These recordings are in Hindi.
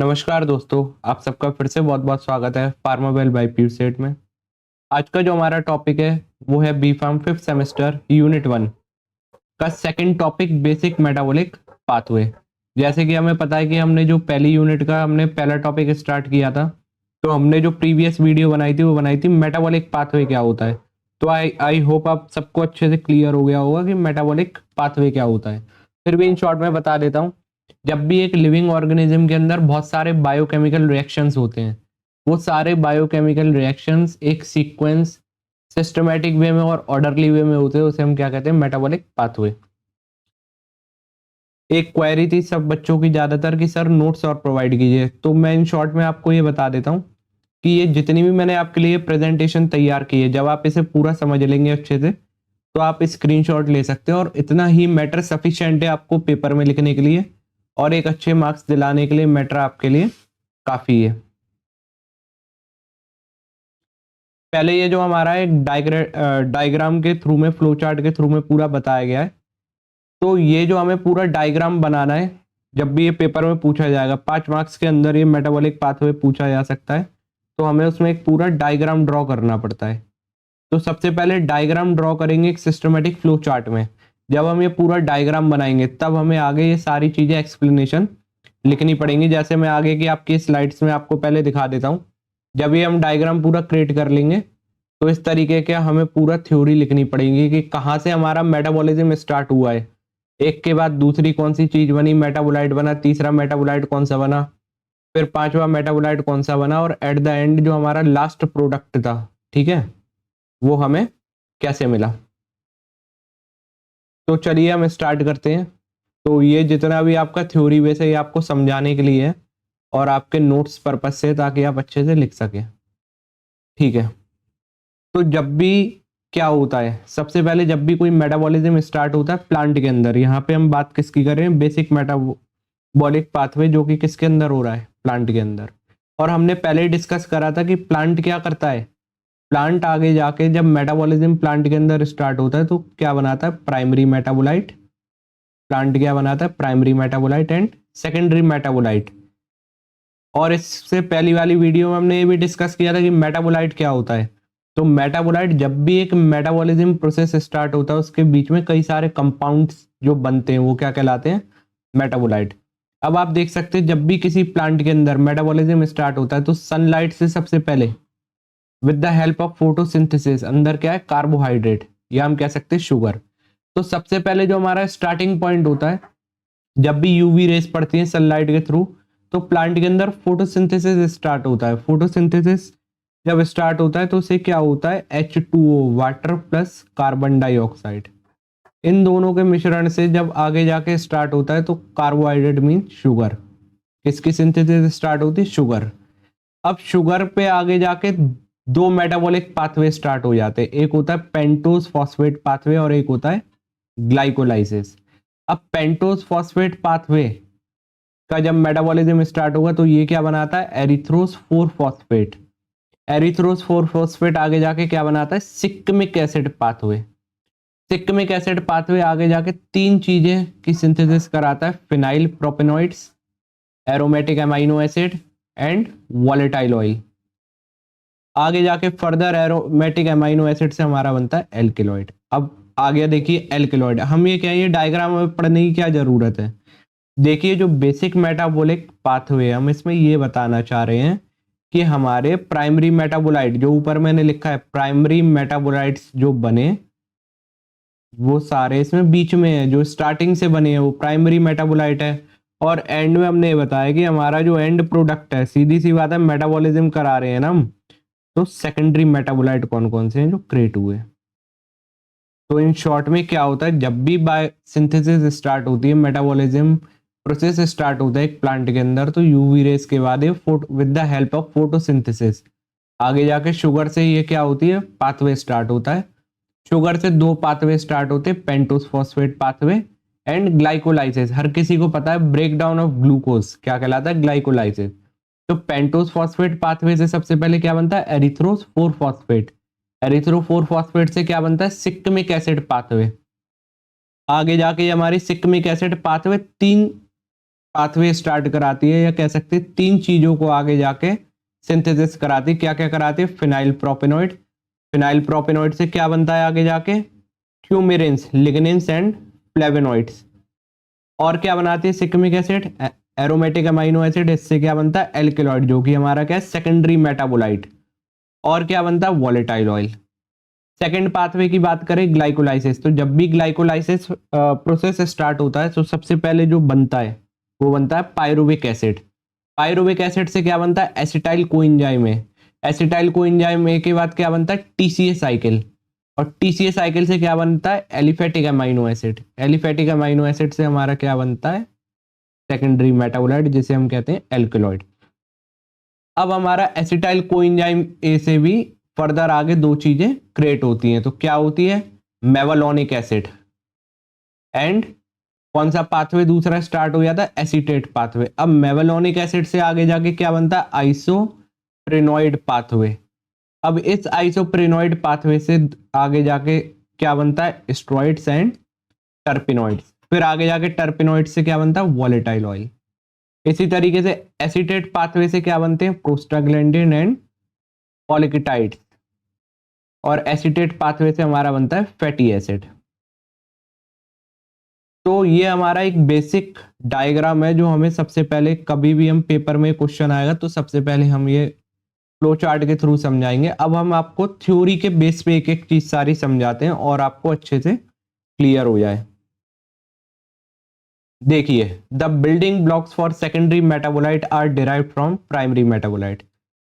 नमस्कार दोस्तों, आप सबका फिर से बहुत बहुत स्वागत है फार्मावेल बाय प्यूरसेट में। आज का जो हमारा टॉपिक है वो है B pharm fifth semester unit 1 का second topic basic metabolic pathway. जैसे कि हमें पता है कि हमने जो पहली यूनिट का हमने पहला टॉपिक स्टार्ट किया था, तो हमने जो प्रीवियस वीडियो बनाई थी वो बनाई थी मेटाबॉलिक पाथवे क्या होता है। तो आई होप आप सबको अच्छे से क्लियर हो गया होगा कि मेटाबॉलिक पाथवे क्या होता है। फिर भी इन शॉर्ट में बता देता हूँ। जब भी एक लिविंग ऑर्गेनिज्म के अंदर बहुत सारे बायोकेमिकल रिएक्शंस होते हैं, वो सारे बायोकेमिकल रिएक्शंस एक सीक्वेंस सिस्टमैटिक वे में और ऑर्डरली वे में होते हैं, उसे हम क्या कहते हैं, मेटाबॉलिक पाथवे। एक क्वेरी थी सब बच्चों की ज्यादातर कि सर नोट्स और प्रोवाइड कीजिए, तो मैं इन शॉर्ट में आपको ये बता देता हूँ कि ये जितनी भी मैंने आपके लिए प्रेजेंटेशन तैयार की है, जब आप इसे पूरा समझ लेंगे अच्छे से तो आप स्क्रीनशॉट ले सकते हो, और इतना ही मैटर सफिशिएंट है आपको पेपर में लिखने के लिए और एक अच्छे मार्क्स दिलाने के लिए मैटर आपके लिए काफी है। पहले ये जो हमारा एक डायग्राम के थ्रू में, फ्लो चार्ट के थ्रू में पूरा बताया गया है। तो ये जो हमें पूरा डायग्राम बनाना है, जब भी ये पेपर में पूछा जाएगा, 5 मार्क्स के अंदर ये मेटाबॉलिक पाथवे पूछा जा सकता है, तो हमें उसमें एक पूरा डायग्राम ड्रॉ करना पड़ता है। तो सबसे पहले डायग्राम ड्रॉ करेंगे एक सिस्टमेटिक फ्लो चार्ट में। जब हम ये पूरा डायग्राम बनाएंगे तब हमें आगे ये सारी चीजें एक्सप्लेनेशन लिखनी पड़ेंगी, जैसे मैं आगे की आपकी स्लाइड्स में आपको पहले दिखा देता हूँ। जब ये हम डायग्राम पूरा क्रिएट कर लेंगे तो इस तरीके के हमें पूरा थ्योरी लिखनी पड़ेगी कि कहाँ से हमारा मेटाबॉलिज्म स्टार्ट हुआ है, एक के बाद दूसरी कौन सी चीज बनी, मेटाबोलाइट बना, तीसरा मेटाबोलाइट कौन सा बना, फिर पांचवा मेटाबोलाइट कौन सा बना, और एट द एंड जो हमारा लास्ट प्रोडक्ट था, ठीक है, वो हमें कैसे मिला। तो चलिए हम स्टार्ट करते हैं। तो ये जितना भी आपका थ्योरी बेस है ये आपको समझाने के लिए है और आपके नोट्स पर्पज से, ताकि आप अच्छे से लिख सकें, ठीक है। तो जब भी क्या होता है, सबसे पहले जब भी कोई मेटाबॉलिज्म स्टार्ट होता है प्लांट के अंदर, यहाँ पे हम बात किसकी कर रहे हैं, बेसिक मेटाबॉलिक पाथवे, जो कि किसके अंदर हो रहा है, प्लांट के अंदर। और हमने पहले ही डिस्कस करा था कि प्लांट क्या करता है। प्लांट आगे जाके जब मेटाबॉलिज्म प्लांट के अंदर स्टार्ट होता है तो क्या बनाता है, प्राइमरी मेटाबोलाइट। प्लांट क्या बनाता है, primary metabolite and secondary metabolite. और इससे पहली वाली वीडियो में हमने ये भी डिस्कस किया था कि मेटाबोलाइट क्या होता है। तो मेटाबोलाइट, जब भी एक मेटाबॉलिज्म प्रोसेस स्टार्ट होता है उसके बीच में कई सारे कंपाउंड्स जो बनते हैं वो क्या कहलाते हैं, मेटाबोलाइट। अब आप देख सकते हैं जब भी किसी प्लांट के अंदर मेटाबॉलिज्म स्टार्ट होता है तो सनलाइट से सबसे पहले with the help of photosynthesis अंदर क्या है, कार्बोहाइड्रेट, या हम कह सकते हैं शुगर। तो सबसे पहले जो हमारा स्टार्टिंग पॉइंट होता है, जब भी यूवी रेस पड़ती है सनलाइट के थ्रू, तो प्लांट के अंदर फोटोसिंथेसिस स्टार्ट होता है। फोटोसिंथेसिस जब स्टार्ट होता है तो उसे क्या होता है, H2O, water plus carbon dioxide, इन दोनों के मिश्रण से जब आगे जाके स्टार्ट होता है तो कार्बोहाइड्रेट मीन शुगर। किसकी सिंथेसिस स्टार्ट होती है, शुगर। अब शुगर पे आगे जाके दो मेटाबॉलिक पाथवे स्टार्ट हो जाते हैं, एक होता है पेंटोज फॉस्फेट पाथवे और एक होता है ग्लाइकोलाइसिस। अब पेंटोज फॉस्फेट पाथवे का जब मेटाबॉलिज्म स्टार्ट होगा तो ये क्या बनाता है, एरिथ्रोस 4 फॉस्फेट। एरिथ्रोस 4 फॉस्फेट आगे जाके क्या बनाता है, shikimic acid pathway. Shikimic acid pathway आगे जाके तीन चीजें की सिंथेसिस कराता है, phenyl propanoids, aromatic amino acid and volatile oil. आगे जाके फर्दर एरोमेटिक अमाइनो एसिड से हमारा बनता है एल्किलॉइड। अब आगे देखिए एल्किलॉइड, हम ये क्या, ये डायग्राम में पढ़ने की क्या जरूरत है। देखिए जो बेसिक मेटाबॉलिक पाथवे हम इसमें ये बताना चाह रहे हैं कि हमारे प्राइमरी मेटाबोलाइट, जो ऊपर मैंने लिखा है प्राइमरी मेटाबोलाइट्स जो बने, वो सारे इसमें बीच में है, जो स्टार्टिंग से बने हैं वो प्राइमरी मेटाबोलाइट है। और एंड में हमने ये बताया कि हमारा जो एंड प्रोडक्ट है, सीधी सी बात है, मेटाबॉलिज्म करा रहे हैं ना हम, तो सेकेंडरी मेटाबोलाइट कौन कौन से हैं जो क्रिएट हुए। तो इन शॉर्ट में क्या होता है, जब भी बाय सिंथेसिस स्टार्ट होती है, मेटाबॉलिज्म प्रोसेस स्टार्ट होता है एक प्लांट के अंदर, तो यूवी रेस के बाद ये with the help of photosynthesis आगे जाके शुगर से ये क्या होती है, पाथवे स्टार्ट होता है। शुगर से दो पाथवे स्टार्ट होते हैं, pentose phosphate pathway and glycolysis. हर किसी को पता है ब्रेक डाउन ऑफ ग्लूकोज क्या कहलाता है, ग्लाइकोलाइसिस। तो पेंटोस फॉस्फेट पाथवे से सबसे पहले क्या बनता है, एरिथ्रोस 4 फॉस्फेट। एरिथ्रो 4 फॉस्फेट से क्या बनता है, सिक्मिक एसिड पाथवे। आगे जाके हमारी सिक्मिक एसिड पाथवे तीन पाथवे स्टार्ट कराती है, या कह सकते हैं 3 चीजों को आगे जाके सिंथेसिस कराती है। क्या क्या कराती है? फिनाइल प्रोपेनॉइड, फिनाइल प्रोपेनॉइड से क्या बनता है आगे जाके? ट्यूमेरिन्स, लिग्निन्स एंड फ्लेवेनॉइड्स। और क्या बनाती है? Shikimic acid, aromatic amino acid, इससे क्या बनता है? एल्केलॉइड, जो कि हमारा क्या है? Secondary metabolite. और क्या बनता है? Volatile oil. सेकेंड पाथवे की बात करें, ग्लाइकोलाइसिस, तो जब भी ग्लाइकोलाइसिस प्रोसेस स्टार्ट होता है तो सबसे पहले जो बनता है वो बनता है पायरुविक एसिड। पायरुविक एसिड से क्या बनता है? एसिटाइल कोएंजाइम है। एसिटाइल कोएंजाइम ए के बाद क्या बनता है? TCA cycle. और टीसीए साइकिल से क्या बनता है? Aliphatic amino acid. Aliphatic amino acid से हमारा क्या बनता है? सेकेंडरी मेटाबोलाइट, जिसे हम कहते हैं एल्कलॉइड। अब हमारा एसिटाइल कोएंजाइम ए से भी फर्दर आगे 2 चीजें क्रिएट होती हैं। तो क्या होती है? मेवालोनिक एसिड एंड कौन सा पाथवे दूसरा स्टार्ट हो जाता है? Acetate pathway. अब मेवालोनिक एसिड से आगे जाके क्या बनता है? आइसोप्रेनॉइड पाथवे। अब इस आइसोप्रेनॉइड पाथवे से आगे जाके क्या बनता है? Steroids and terpenoids. फिर आगे जाके टर्पिनॉइड से क्या बनता है? Volatile oil. इसी तरीके से एसीटेट पाथवे से क्या बनते हैं? Prostaglandin and polyketides. और एसीटेट पाथवे से हमारा बनता है फैटी एसिड। तो ये हमारा एक बेसिक डायग्राम है जो हमें सबसे पहले, कभी भी हम पेपर में क्वेश्चन आएगा तो सबसे पहले हम ये फ्लो चार्ट के थ्रू समझाएंगे। अब हम आपको थ्योरी के बेस पे एक एक चीज सारी समझाते हैं और आपको अच्छे से क्लियर हो जाए। देखिए, the building blocks for secondary metabolite are derived from primary metabolite.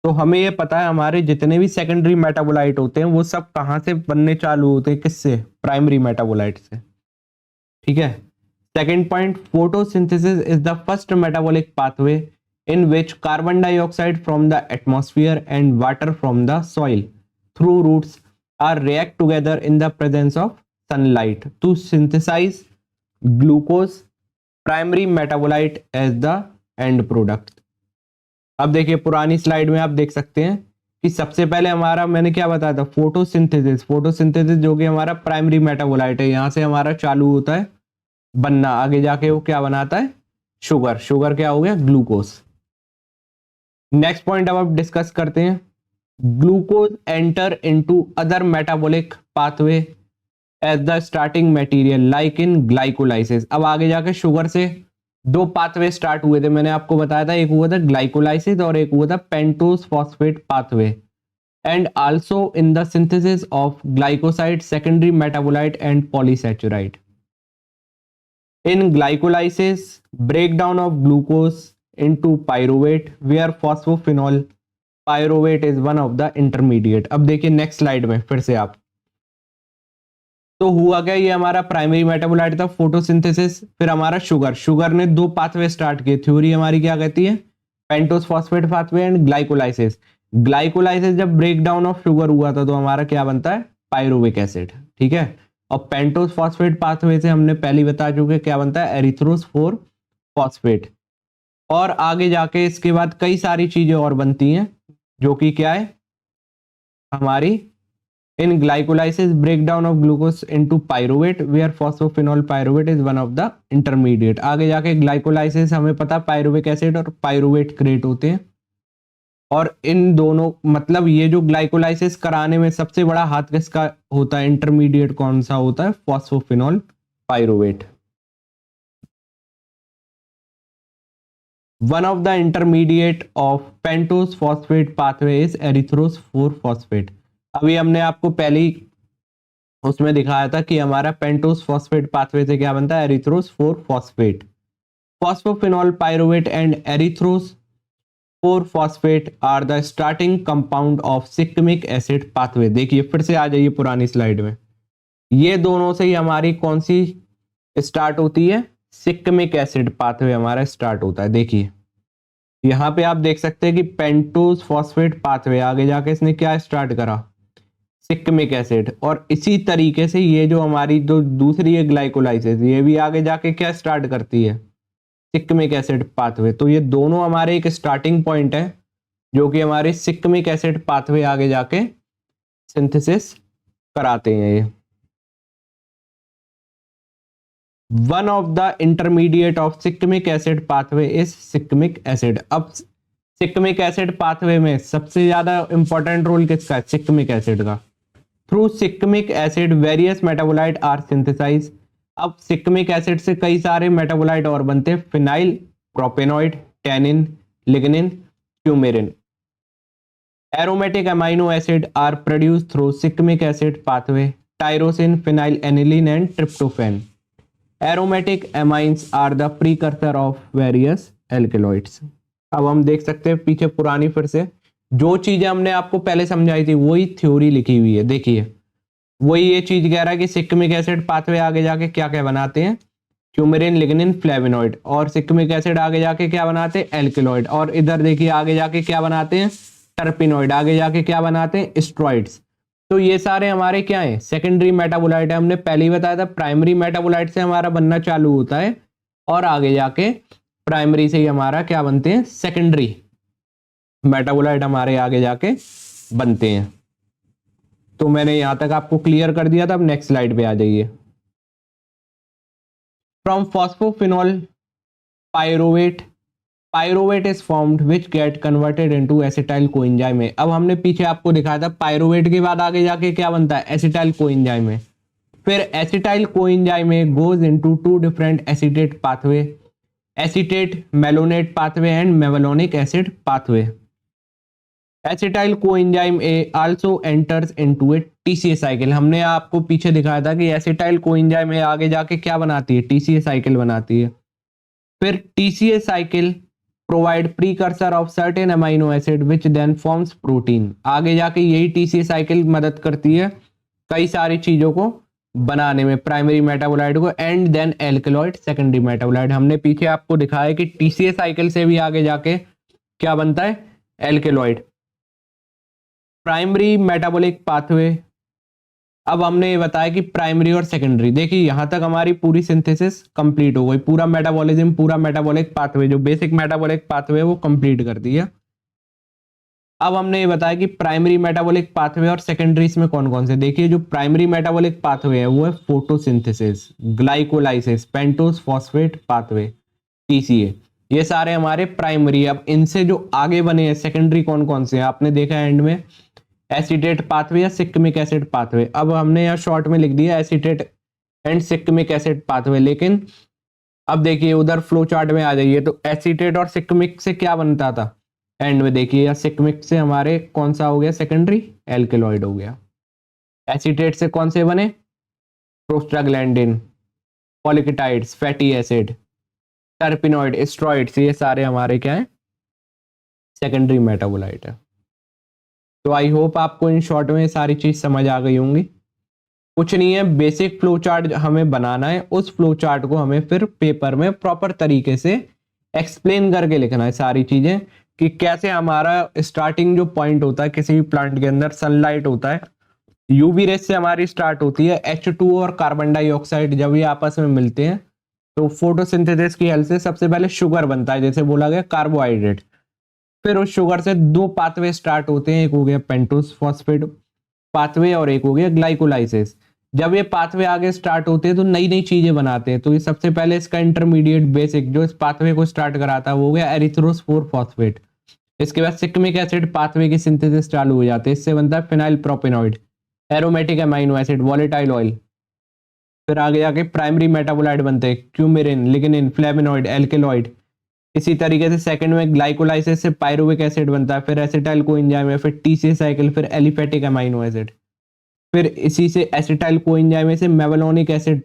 तो हमें ये पता है हमारे जितने भी सेकेंडरी मेटाबोलाइट होते हैं वो सब कहां से बनने चालू होते हैं? किससे? प्राइमरी मेटाबोलाइट से। ठीक है। Second point, photosynthesis is the first metabolic pathway in which carbon dioxide from the atmosphere and water from the soil through roots are react together in the presence of sunlight to synthesize glucose, primary metabolite as the end product। अब देखिए पुरानी स्लाइड में आप देख सकते हैं कि सबसे पहले हमारा, मैंने क्या बताया था? फोटोसिंथेसिस। फोटोसिंथेसिस जो कि हमारा प्राइमरी मेटाबोलाइट है, यहां से हमारा चालू होता है बनना। आगे जाके वो क्या बनाता है? शुगर। शुगर क्या हो गया? ग्लूकोज। नेक्स्ट पॉइंट अब आप डिस्कस करते हैं। Glucose enter into other metabolic pathway as the starting material like in glycolysis. अब आगे जाके शुगर से 2 पाथवे स्टार्ट हुए थे, मैंने आपको बताया था। एक हुआ था ग्लाइकोलाइसिस और एक हुआ था pentose phosphate pathway. And also in the synthesis of glycoside, secondary metabolite and polysaccharide. In glycolysis, breakdown of glucose into pyruvate, where phosphophenol pyruvate is one of the intermediate। अब देखिए नेक्स्ट स्लाइड में फिर से आप, तो हुआ क्या? ये हमारा प्राइमरी मेटाबोलाइट था, फोटोसिंथेसिस। फिर हमारा शुगर, शुगर ने 2 पाथवे स्टार्ट किए। थ्योरी हमारी क्या कहती है? Pentose phosphate pathway and glycolysis. Glycolysis जब ब्रेक डाउन ऑफ शुगर हुआ था तो हमारा क्या बनता है? Pyruvic acid. ठीक है। और पेंटोस फॉस्फेट पाथवे से हमने पहले बता चुके क्या बनता है? Erythrose 4 phosphate. और आगे जाके इसके बाद कई सारी चीजें और बनती हैं जो कि क्या है हमारी, in glycolysis breakdown of glucose into pyruvate where phosphoenol pyruvate is one of the intermediate. आगे जाके ग्लाइकोलाइसिस हमें पता पायरुविक एसिड और पायरुवेट क्रिएट होते हैं। और इन दोनों, मतलब ये जो ग्लाइकोलाइसिस कराने में सबसे बड़ा हाथ किसका होता है? इंटरमीडिएट कौन सा होता है? फॉस्फोफिनॉल pyruvate. One of the intermediate of pentose phosphate pathway is erythrose 4 phosphate। अभी हमने आपको पहले ही उसमें दिखाया था कि हमारा पेंटोस फॉस्फेट पाथवे से क्या बनता है? Erythrose 4 phosphate. Phosphoenol pyruvate and erythrose 4 phosphate are the starting compound of shikimic acid pathway. देखिए फिर से आ जाइए पुरानी स्लाइड में, ये दोनों से ही हमारी कौन सी स्टार्ट होती है? सिक्मिक एसिड पाथवे हमारा स्टार्ट होता है। देखिए यहां पे आप देख सकते हैं कि पेंटोस फॉस्फेट पाथवे, आगे जाके इसने क्या स्टार्ट करा? सिक्मिक एसिड। और इसी तरीके से ये जो हमारी जो दूसरी है ग्लाइकोलाइसिस, ये भी आगे जाके क्या स्टार्ट करती है? Shikimic acid pathway. तो ये दोनों हमारे एक स्टार्टिंग पॉइंट है जो कि हमारे सिक्मिक एसिड पाथवे आगे जाके सिंथेसिस कराते हैं ये। One of the intermediate of shikimic acid pathway is shikimic acid. अब सिक्मिक एसिड पाथवे में सबसे ज्यादा इंपॉर्टेंट रोल किसका है? सिक्मिक एसिड का। Through shikimic acid various metabolite are synthesize. अब सिक्मिक एसिड से कई सारे मेटाबोलाइट और बनते हैं, phenyl, propanoid, tannin, lignin, coumarin. Aromatic amino acid are produce through shikimic acid pathway, tyrosine, phenylalanine and tryptophan. Aromatic amines are the precursor of various alkaloids. अब हम देख सकते हैं पीछे पुरानी फिर से जो चीजें हमने आपको पहले समझाई थी वही थ्योरी लिखी हुई है। देखिए वही ये चीज कह रहा है कि सिक्मिक एसिड पाथवे आगे जाके क्या क्या बनाते हैं? क्यूमेरिन, लिग्निन, फ्लेविनॉइड। और सिक्मिक एसिड आगे जाके क्या बनाते हैं? एल्केलॉइड। और इधर देखिए आगे जाके क्या बनाते हैं? टर्पिनॉइड। आगे जाके क्या बनाते हैं? स्टेरॉइड्स। तो ये सारे हमारे क्या है? सेकेंडरी मेटाबोलाइट है। हमने पहले ही बताया था प्राइमरी मेटाबोलाइट से हमारा बनना चालू होता है और आगे जाके प्राइमरी से ही हमारा क्या बनते हैं? सेकेंडरी मेटाबोलाइट हमारे आगे जाके बनते हैं। तो मैंने यहां तक आपको क्लियर कर दिया था। अब नेक्स्ट स्लाइड पे आ जाइए। From phosphoenol pyruvate, pyruvate is formed which get converted into acetyl coenzyme में। अब हमने पीछे आपको दिखाया था पायरोवेट के बाद आगे जाके क्या बनता है? एसिटाइल कोएंजाइम में। फिर एसिटाइल कोएंजाइम में goes into two different acetate pathway, acetate malonate pathway and mevalonic acid pathway. Acetyl coenzyme A also enters into a TCA cycle. हमने आपको पीछे दिखाया था कि एसिटाइल कोएंजाइम ए आगे जाके क्या बनाती है? टीसीए साइकिल बनाती है। फिर TCA cycle provide precursor of certain amino acid which then forms protein. आगे जाके यही टीसीए साइकिल मदद करती है कई सारी चीजों को बनाने में, प्राइमरी मेटाबोलाइट को, and then alkaloid secondary metabolite. हमने पीछे आपको दिखाया कि टीसीए साइकिल से भी आगे जाके क्या बनता है? एल्केलॉइड। Primary metabolic pathway. अब हमने ये बताया कि प्राइमरी और सेकेंडरी। देखिए यहां तक हमारी पूरी सिंथेसिस कंप्लीट हो गई, पूरा मेटाबॉलिज्म, पूरा मेटाबॉलिक पाथवे जो बेसिक मेटाबॉलिक पाथवे वो कंप्लीट कर दिया। अब हमने ये बताया कि प्राइमरी मेटाबॉलिक पाथवे और सेकेंडरी में कौन कौन से। देखिए जो प्राइमरी मेटाबॉलिक पाथवे है वो है photosynthesis, glycolysis, pentose phosphate pathway, TCA, ये सारे हमारे प्राइमरी। अब इनसे जो आगे बने हैं सेकेंडरी कौन कौन से हैं आपने देखा एंड में? एसिटेट पाथवे या सिक्मिक एसिड पाथवे। अब हमने यहाँ शॉर्ट में लिख दिया एसिटेट एंड सिक्मिक एसिड पाथवे, लेकिन अब देखिए उधर फ्लो चार्ट में आ जाइए तो एसिटेट और सिक्मिक से क्या बनता था एंड में? देखिए सिक्मिक से हमारे कौन सा हो गया? सेकेंडरी एल्केलॉइड हो गया। एसिटेट से कौन से बने? Prostaglandin, polyketides, fatty acid, terpenoid, steroids, ये सारे हमारे क्या है? सेकेंडरी मेटाबोलाइट है। तो आई होप आपको इन शॉर्ट में सारी चीज समझ आ गई होंगी। कुछ नहीं है, बेसिक फ्लो चार्ट हमें बनाना है, उस फ्लो चार्ट को हमें फिर पेपर में प्रॉपर तरीके से एक्सप्लेन करके लिखना है सारी चीजें कि कैसे हमारा स्टार्टिंग जो पॉइंट होता है किसी भी प्लांट के अंदर, सनलाइट होता है, यूवी रेस से हमारी स्टार्ट होती है। H2O और कार्बन डाइऑक्साइड जब ये आपस में मिलते हैं तो फोटोसिंथेसिस की हेल्प से सबसे पहले शुगर बनता है, जैसे बोला गया कार्बोहाइड्रेट। फिर उस शुगर से दो पाथवे स्टार्ट होते हैं, एक हो गया पेंटोस फॉस्फेट पाथवे और एक हो गया ग्लाइकोलाइसिस। जब ये पाथवे आगे स्टार्ट होते हैं तो नई नई चीजें बनाते हैं। तो ये सबसे पहले इसका इंटरमीडिएट बेसिक जो इस पाथवे को स्टार्ट कराता है वो हो गया एरिथ्रोस्फोर फॉस्फेट। इसके बाद सिक्मिक एसिड पाथवे की सिंथेसिस चालू हो जाती है, इससे बनता है phenyl propanoid, aromatic amino acid, volatile oil. फिर आगे जाके प्राइमरी मेटाबोलाइट बनते हैं, क्यूमेरिन, लिग्निन, फ्लेविनॉइड, एल्केलॉइड। इसी तरीके से सेकंड में ग्लाइकोलाइसिस से पायरुविक एसिड बनता है, फिर एसिटाइल कोएंजाइम है, फिर टीसीए साइकिल, फिर एलिफेटिक अमाइनो एसिड। फिर इसी से एसिटाइल कोएंजाइम से मेवलोनिक एसिड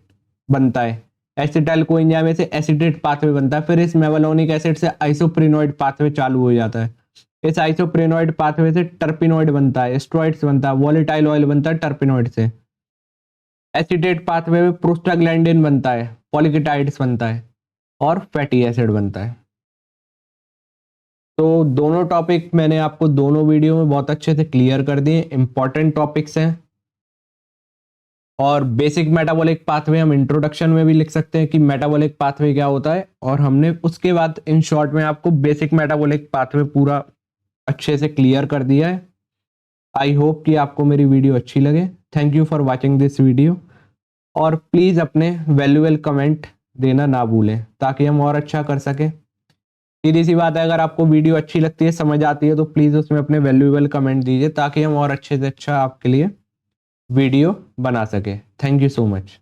बनता है, एसिटाइल कोएंजाइम से एसिटेट पाथवे बनता है। फिर इस मेवलोनिक एसिड से आइसोप्रेनॉइड पाथवे चालू हो जाता है, इस आइसोप्रेनॉइड पाथवे से टर्पिनॉइड बनता है, स्टेरॉइड्स बनता है, वॉलेटाइल ऑयल बनता है टर्पिनॉइड से। एसिटेट पाथवे में प्रोस्टाग्लैंडिन बनता है, पॉलीकेटाइड्स बनता है और फैटी एसिड बनता है। तो दोनों टॉपिक मैंने आपको दोनों वीडियो में बहुत अच्छे से क्लियर कर दिए, इंपॉर्टेंट टॉपिक्स हैं। और बेसिक मेटाबॉलिक पाथवे हम इंट्रोडक्शन में भी लिख सकते हैं कि मेटाबॉलिक पाथवे क्या होता है, और हमने उसके बाद इन शॉर्ट में आपको बेसिक मेटाबॉलिक पाथवे पूरा अच्छे से क्लियर कर दिया है। आई होप कि आपको मेरी वीडियो अच्छी लगे। Thank you for watching this video, और प्लीज़ अपने वैल्यूएबल कमेंट देना ना भूलें ताकि हम और अच्छा कर सकें। सीधी सी बात है, अगर आपको वीडियो अच्छी लगती है, समझ आती है, तो प्लीज़ उसमें अपने वैल्यूएबल कमेंट दीजिए ताकि हम और अच्छे से अच्छा आपके लिए वीडियो बना सके। Thank you so much.